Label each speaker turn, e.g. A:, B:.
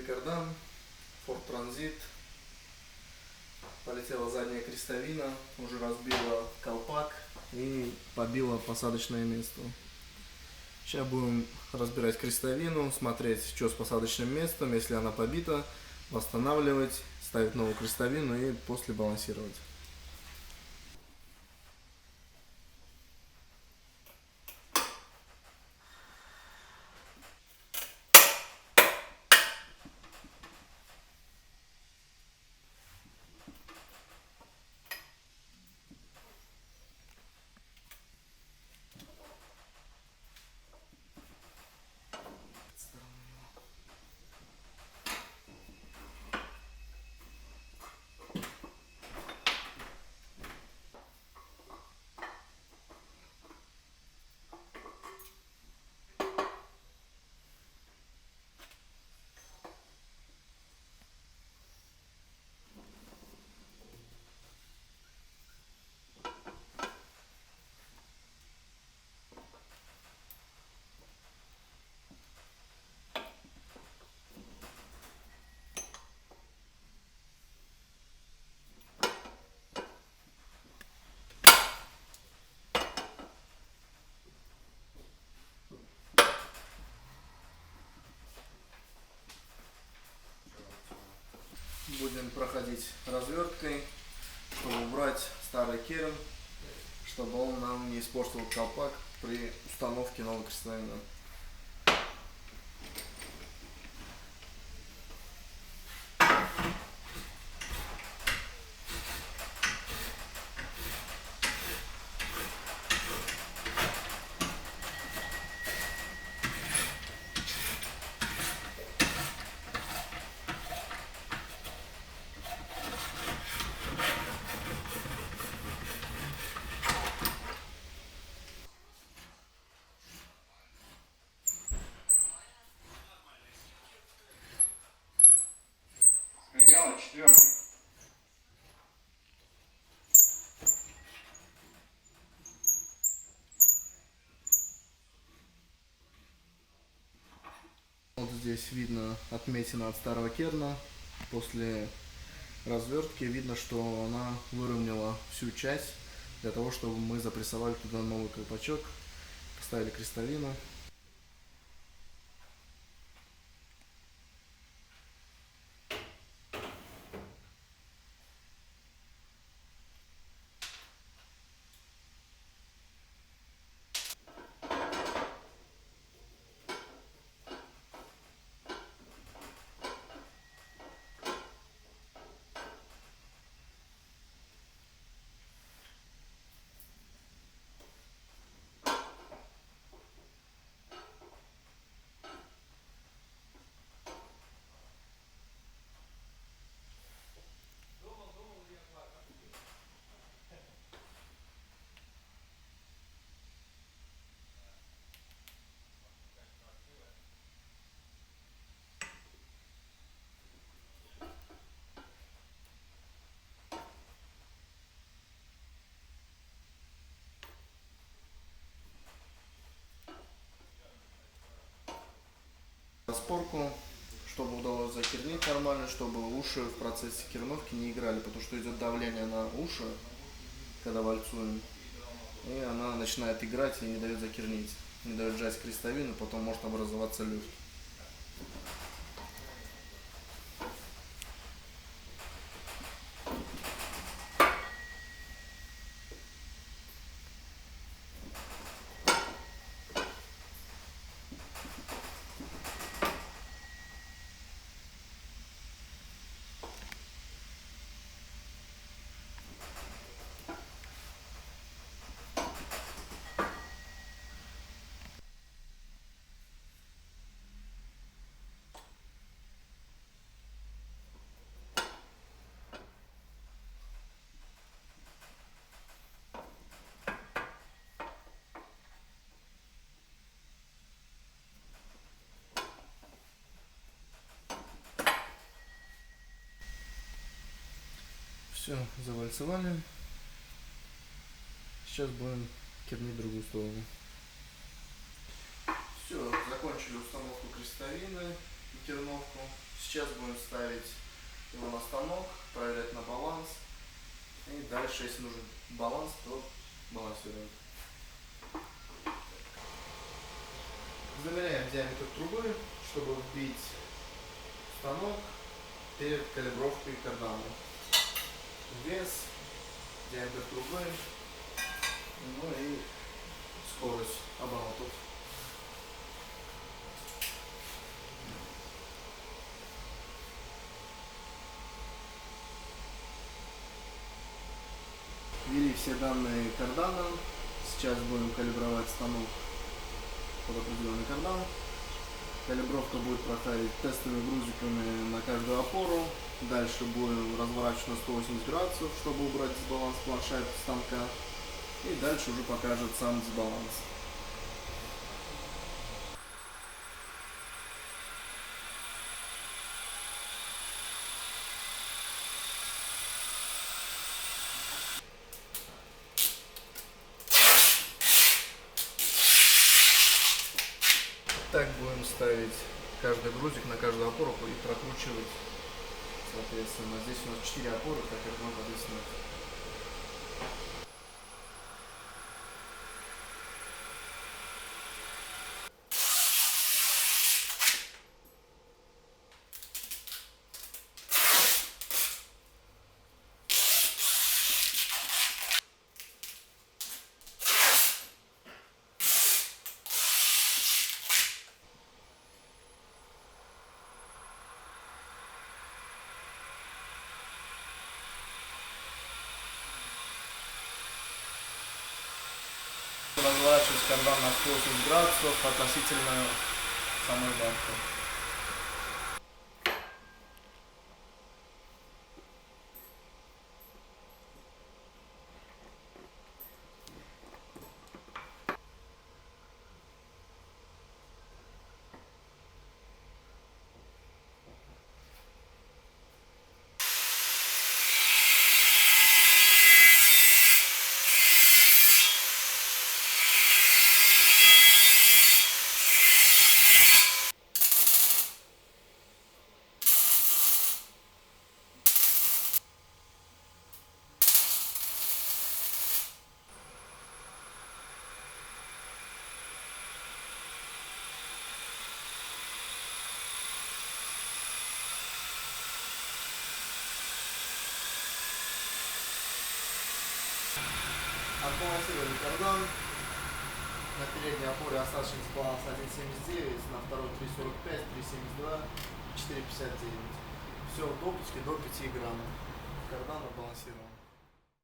A: кардан, Ford Transit. Полетела задняя крестовина, уже разбила колпак и побила посадочное место. Сейчас будем разбирать крестовину, смотреть, что с посадочным местом, если она побита, восстанавливать, ставить новую крестовину и после балансировать. Будем проходить разверткой, чтобы убрать старый керн, чтобы он нам не испортил колпак при установке новой крестовины.
B: Четвертый.
A: Вот здесь видно отметина от старого керна. После развертки видно, что она выровняла всю часть, для того, чтобы мы запрессовали туда новый колпачок, поставили крестовину. Распорку, чтобы удалось закернить нормально, чтобы уши в процессе керновки не играли, потому что идет давление на уши, когда вальцуем, и она начинает играть и не дает закернить, не дает сжать крестовину, потом может образоваться люфт. Все, завальцевали. Сейчас будем кернить другую сторону. Все, закончили установку крестовины. терновку. Сейчас будем ставить его на станок, проверять на баланс. И дальше, если нужен баланс, то балансируем. Замеряем диаметр трубы, чтобы вбить станок перед калибровкой кардана. Вес, диаметр трубы, ну и скорость оборотов. Ввели все данные карданом. Сейчас будем калибровать станок под определенный кардан. Калибровка будет проходить тестовыми грузиками на каждую опору. Дальше будем разворачивать на 180 градусов, чтобы убрать дисбаланс планшета станка. И дальше уже покажет сам дисбаланс. Так будем ставить каждый грузик на каждую опору и прокручивать, соответственно. Здесь у нас 4 опоры, так как мы подвесных. Разворачивать кардан на 180 градусов относительно самой банки. Отбалансировали кардан. На передней опоре остаточный дисбаланс 1,79, на второй 3,45, 3,72, 4,59. Все в допуске до 5 граммов. Кардан отбалансирован.